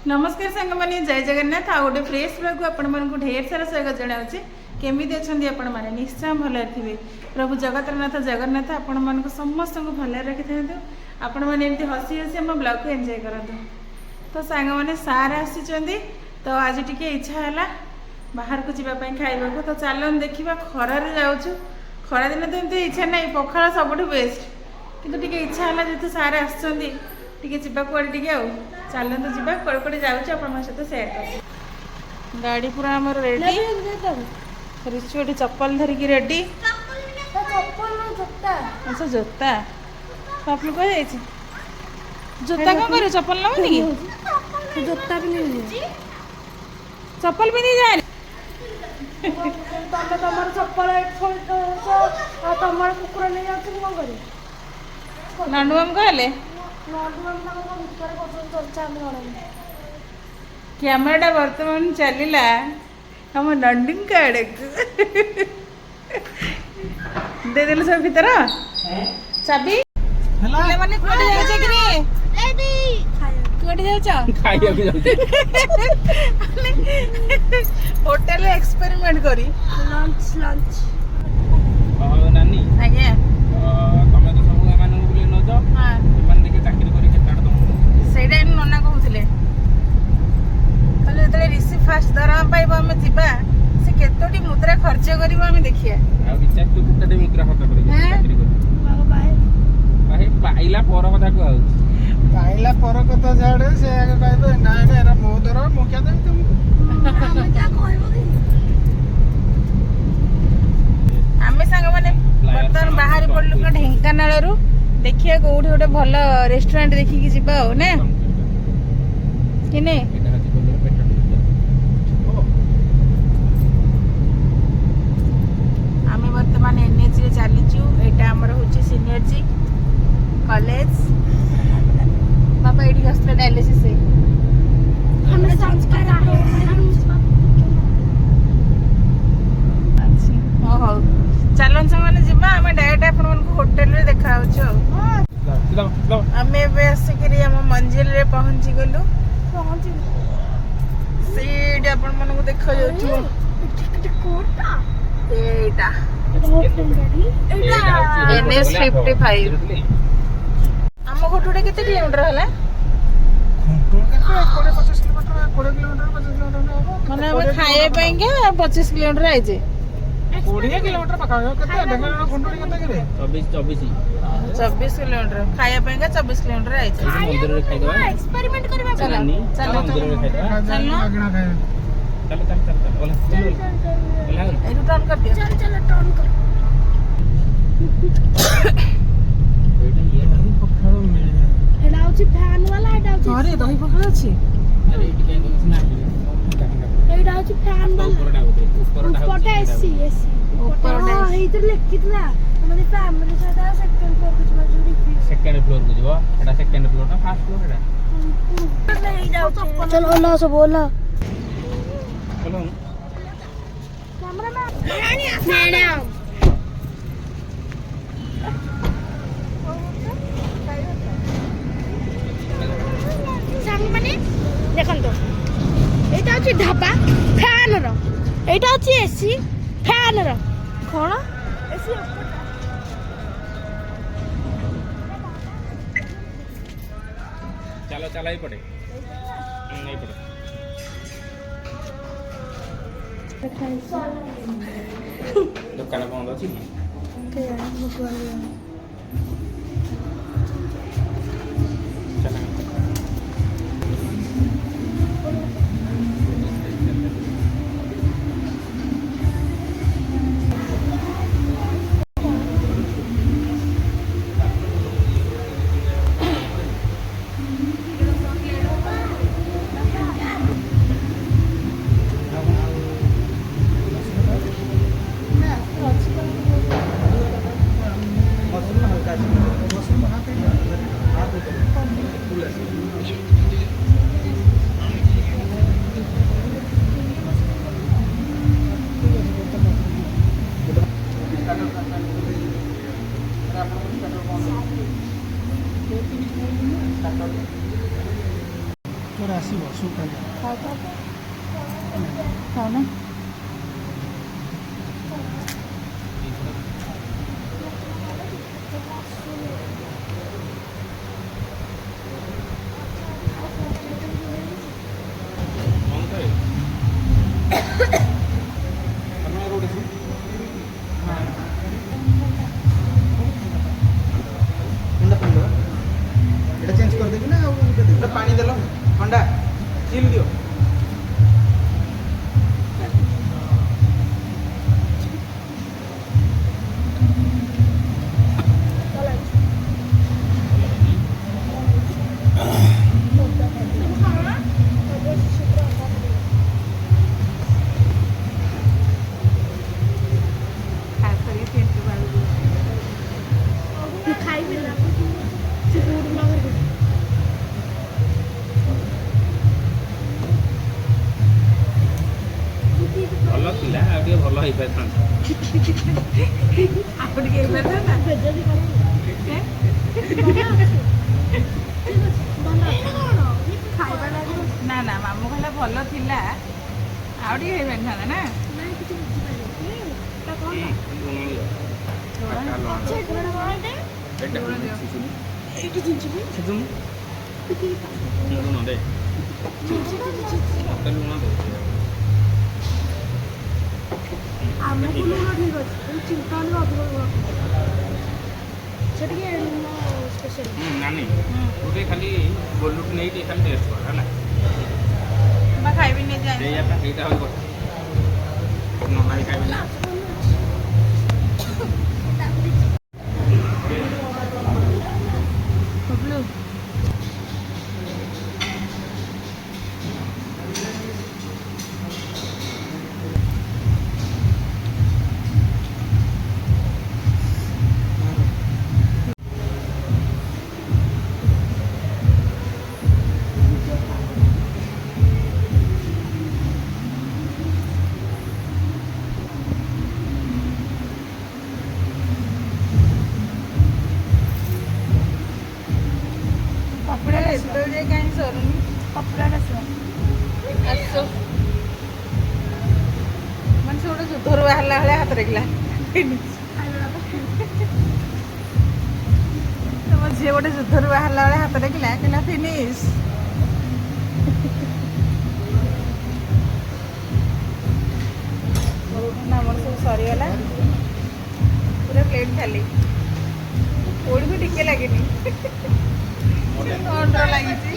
नमस्कार सांग मैंने जय जगन्नाथ आ गोटे फ्रेश ब्लॉग को ढेर सारा स्वागत जनावि केमी अच्छा आपण मैंने निश्चय भल थे प्रभु जगतरनाथ जगन्नाथ आपण मान समस्त को भल रखी था आपण मैंने एमती हसी हसी आम ब्लॉग को एंजॉय करते तो सांग मैंने सार आसी तो आज टी इच्छा है बाहर को जावाई खाइबा तो चलन देखा खरार जाऊँ खरा दिन तो एमती इच्छा ना पखाड़ सब बेस्ट कितु टी इच्छा है जेहतु सार आसती कड़े आउ चलते जा कड़े कड़े जाऊँ आप सहित सेयार कर गाड़ी पूरा आम रेडी रिचुटी चप्पल धरिकी रेडी अच्छा जोता आप लोग कह जोता कौन कर चप्पल नौनी कि जोता भी नहीं चप्पल भी नहीं जाए तुम चप्पल तुम कुकुर नहीं जाती कौन कर नानू हम कहले कैमराटा बर्तमान चलला हम नंडिंग काड़े दे देले सब भीतर चाबी हला माने कोडी जाय कि रे कोडी जाय खाइया भी जाय होटल एक्सपेरिमेंट करी लंच लंच नानी आज्ञा तमे तो सब मानन बुले न जाओ हां मन देखे चाकरी करी केटाड़ दम सेडा नन्ना कहउथिले कहले ऋषि फास्ट दरमा पाइबा आम जा से केतोटी मुद्रा खर्च करिबा आम देखिया आ विचार तू केते मुद्रा खर्च करी चाकरी करी भाई पाइला पर कथा को आउ पाइला पर कथा झाड़े से आगे कहबे ना ना एरा मो दर मो क्या देम तुमको हम क्या कहबो कि आमे सांग माने बर्तन बाहर पड़लु का ढेंकानाल रु देखिए कोठी गोटे भल रेस्टोरेंट देखिकी जीवा हो ना कि नहीं एटा हती बोलर पेटा आमे वर्तमान एनएच रे चलीचु एटा हमर होची सीनियर जी कॉलेज बाबा एडी हॉस्टल डायलिसिस है हमें संस्कार है अच्छा हो चलन से जीवा आमे डायरेक्ट अपन मन को होटल रे देखा होचो आमे बेसिकली हम मंजिल रे पहुंची गलु सीट अपन मन को देखा जाउछु एटा NS 55 हम घोटुडे केते किलोमीटर हला घंटों के 20 किलोमीटर 20 किलोमीटर माने हम खाए पाएंगे 25 किलोमीटर आइ जे 20 किलोमीटर पका केते ढंगा घंटों केते करे 24 किलोमीटर खाए पाएंगे 24 किलोमीटर आइ जे मंदिर रे खाइ दवा एक्सपेरिमेंट करबा चलो चलो मंदिर रे खाइ दवा चलो अगना खाए चल ओला एनु टर्न कर दियो चल चल टर्न कर एटा ये पखाड़ मिले एला होची फैन वाला एटा होची अरे दही पखाड़ अछि अरे एटी काई कुछ ना एटा होची फैन वाला ऊपरटा ऊपरटा एसी ऊपरटा हां AC इधर लिखितला हमरे फैमिली साथ सेकंड फ्लोर पे मजूरी फी सेकंड फ्लोर को जीवा एटा सेकंड फ्लोर ना फर्स्ट फ्लोर एटा चल ओला से बोला चलो मैडम सांग माने देखन तो एटा अछि ढाबा फैन रो एटा अछि एसी फैन रो कोन एसी चलो चला ही पड़े नहीं पड़े दुकान बंद अछि चला मौसम हल्का ଶୁଖା ଖାଅ ଖାଅ ଖାଅ ନା এটা চেঞ্জ করে দেবি না ଆଉ ଗୋଟେ ପାଣି ଦେଲ ଥଣ୍ଡା ଚିଲ୍ ଦିଅ ଖାଇବି ନା ସେ କୋଉଠି ମାଗରେ ଭଲ ଥିଲା ଆଉ ଟିକେ ଭଲ ହେଇପାରିଥାନ୍ତା ଆଉ ଟିକେ ହେଇପାରିଥାନ୍ତା ଯଦି ଖାଇବା ଲାଗି ନା ନା ମାମୁଁ କହିଲା ଭଲ ଥିଲା ଆଉ ଟିକେ ହେଇପାରିଥାନ୍ତା ନା ନାଇଁ କିଛି ବୁଝିପାରିନି ତା କଣ ଏଇଠି ଜିନିଷ ଆମକୁ ଲୁଣ ଠିକ୍ ଅଛି ଏଇ ଚିନ୍ତା ଅଧିକ ଲୁଣ ସେ ଟିକେ ଲୁଣ ସ୍ପେଶାଲ ନାନୀ ଗୋଟେ ଖାଲି ଗୋଲୁକୁ ନେଇ ଟିକେ ଖାଲି ଟେଷ୍ଟ କର ହେଲା ବା ଖାଇବିନି ଯାଏ ସେଇଟା ହେଇଟା ହଉଛି କଥା ନନା ବି ଖାଇବି ନା ବବଲୁ କପଡ଼ା ଏତେବେଳେ ଯାଏ କାହିଁ ସରୁନି କପଡ଼ାଟା ଆସିବ ଆସ ମାନେ ସେ ଗୋଟେ ଯୁଦ୍ଧରୁ ବାହାରିଲା ଭଳିଆ ହାତ ଦେଖିଲା ତମ ଝିଅ ଗୋଟେ ଯୁଦ୍ଧରୁ ବାହାରିଲା ଭଳିଆ ହାତ ଦେଖିଲା କହିଲା ଫିନିଶ ଆମର ସବୁ ସରିଗଲା ପୁରା ପ୍ଲେଟ୍ ଖାଲି କୋଉଠି ବି ଟିକେ ଲାଗିନି ଅଣ୍ଡର ଲାଗିଛି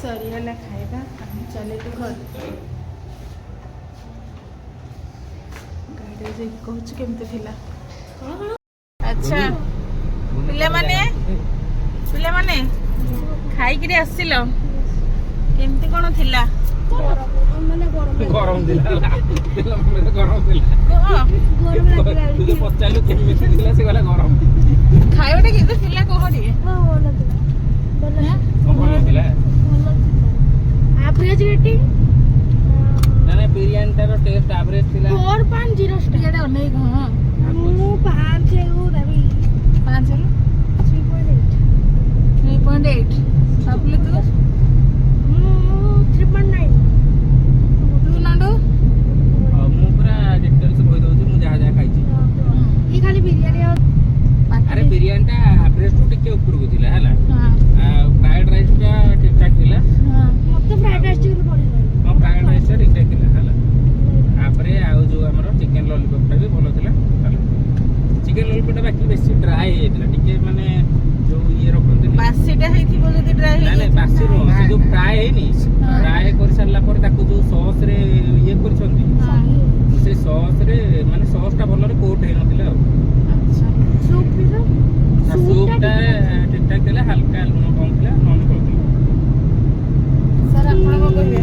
ସରିଗଲା ଖାଇବା ଆମେ ଚାଲିଲୁ ଘର ଗାଡ଼ିରେ ଯାଇକି କହୁଛୁ କେମିତି ଥିଲା ଆଚ୍ଛା ପିଲାମାନେ ଖାଇକିରି ଆସିଲ କେମିତି କ'ଣ ଥିଲା ମାନେ ଗରମ ଗରମ ଥିଲା ଗରମ ଥିଲା ଗରମ ଲାଗିଲା ତୁ ଯୋଉ ପଚାରିଲୁ କେମିତି ଥିଲା ସେ କହିଲା ଗରମ ଖାଇବାଟା କିନ୍ତୁ ଥିଲା କହ ଟିକେ ଭଲ ଥିଲା ଭଲ ଥିଲା ଆଭରେଜ ରେଟିଂ ନା ନା ବିରିୟାନୀଟାର ଟେଷ୍ଟ ଆଭରେଜ ଥିଲା 4.0 ଷ୍ଟାର ଟିକେ ଅନେକ ହଁ ମୁଁ 5 ଦେବି 5 ହେଲୁ 3.8 3.8 ଭାବିଲି ତୁ ମୁଁ 3.9 ତୁ ନାଣ୍ଡୁ ମୁଁ ପୁରା ଡିଟେଲ୍ସ କହିଦଉଛି ମୁଁ ଯାହା ଯାହା ଖାଇଛି ये खाली बिरयानी और ଆରେ ବିରିୟାନୀଟା ଆଭରେଜଠୁ ଟିକେ ଉପରକୁ ଥିଲା ହେଲା ହଁ ଫ୍ରାଏଡ ରାଇସ୍ଟା ଠିକ୍ ଠାକ୍ ଥିଲା ହଁ मत फ्राइड राइस चिकन पड़ी ହଁ ଫ୍ରାଏଡ ରାଇସ୍ଟା ଠିକ୍ ଠାକ୍ ଥିଲା ହେଲା ତାପରେ ଆଉ ଯୋଉ ଆମର ଚିକେନ ଲଲିପପଟା ବି ଭଲ ଥିଲା ହେଲା ଚିକେନ ଲଲିପପଟା ବାକି ବେଶୀ ଡ୍ରାଏ ହେଇଯାଇଥିଲା ଟିକେ ମାନେ ଯୋଉ ଇଏ ରଖନ୍ତିନି ବାସିଟା ହେଇଥିବ ଯଦି ଡ୍ରାଇ ନାଇଁ ନାଇଁ ବାସି ନୁହଁ ସେ ଯୋଉ ଫ୍ରାଏ ହେଇନି ଫ୍ରାଏ କରିସାରିଲା ପରେ ତାକୁ ଯୋଉ ସସ୍ରେ ଇଏ କରିଛନ୍ତି ସେ ସସ୍ରେ ମାନେ ସସ୍ଟା ଭଲରେ କୋଟ୍ ହେଇନଥିଲା ଆଉ ଆଚ୍ଛା सूप भी था ସୁପ୍ଟା ଠିକ୍ ଠାକ୍ ଥିଲା ହାଲକା ଲୁଣ କମ୍ ଥିଲା ନହେଲେ ଭଲ ଥିଲା ସାର୍ ଆପଣ କ'ଣ କହିବେ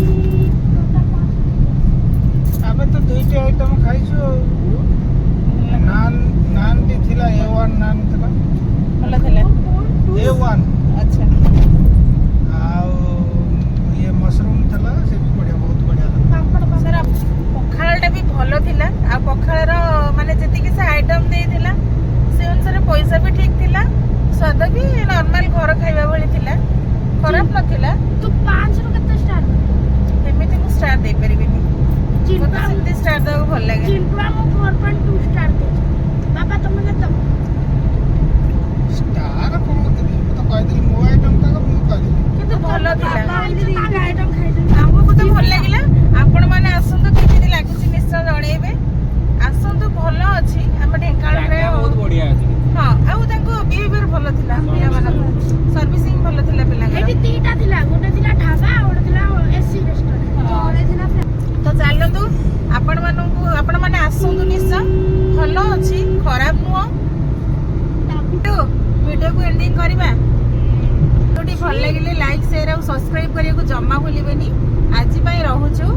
ଆମେ ତ ଦୁଇଟି ଆଇଟମ ଖାଇଛୁ ନାନ୍ ଟି ଥିଲା A1 ନାନ୍ ଥିଲା ଭଲ ଥିଲା A1 ଆଚ୍ଛା ଭଲ ଥିଲା ପିଲାମାନଙ୍କ ସର୍ଭିସିଂ ଭଲ ଥିଲା ପିଲାଙ୍କର। ଏଠି ଦିଟା ଥିଲା, ଗୋଟେ ଥିଲା ଢାବା ଆଉ ଗୋଟେ ଥିଲା ଏସି ରେଷ୍ଟୁରାଣ୍ଟ। ତ ଚାଲନ୍ତୁ ଆପଣମାନେ ଆସନ୍ତୁ ନିଶ୍ଚୟ, ଭଲ ଅଛି, ଖରାପ ନୁହଁ। ଭିଡ଼ିଓକୁ ଏଣ୍ଡିଂ କରିବା। ଭିଡ଼ିଓଟି ଭଲ ଲାଗିଲେ ଲାଇକ୍ ସେୟାର ଆଉ ସବସ୍କ୍ରାଇବ କରିବାକୁ ଜମା ଭୁଲିବେନି। ଆଜି ପାଇଁ ରହୁଛୁ।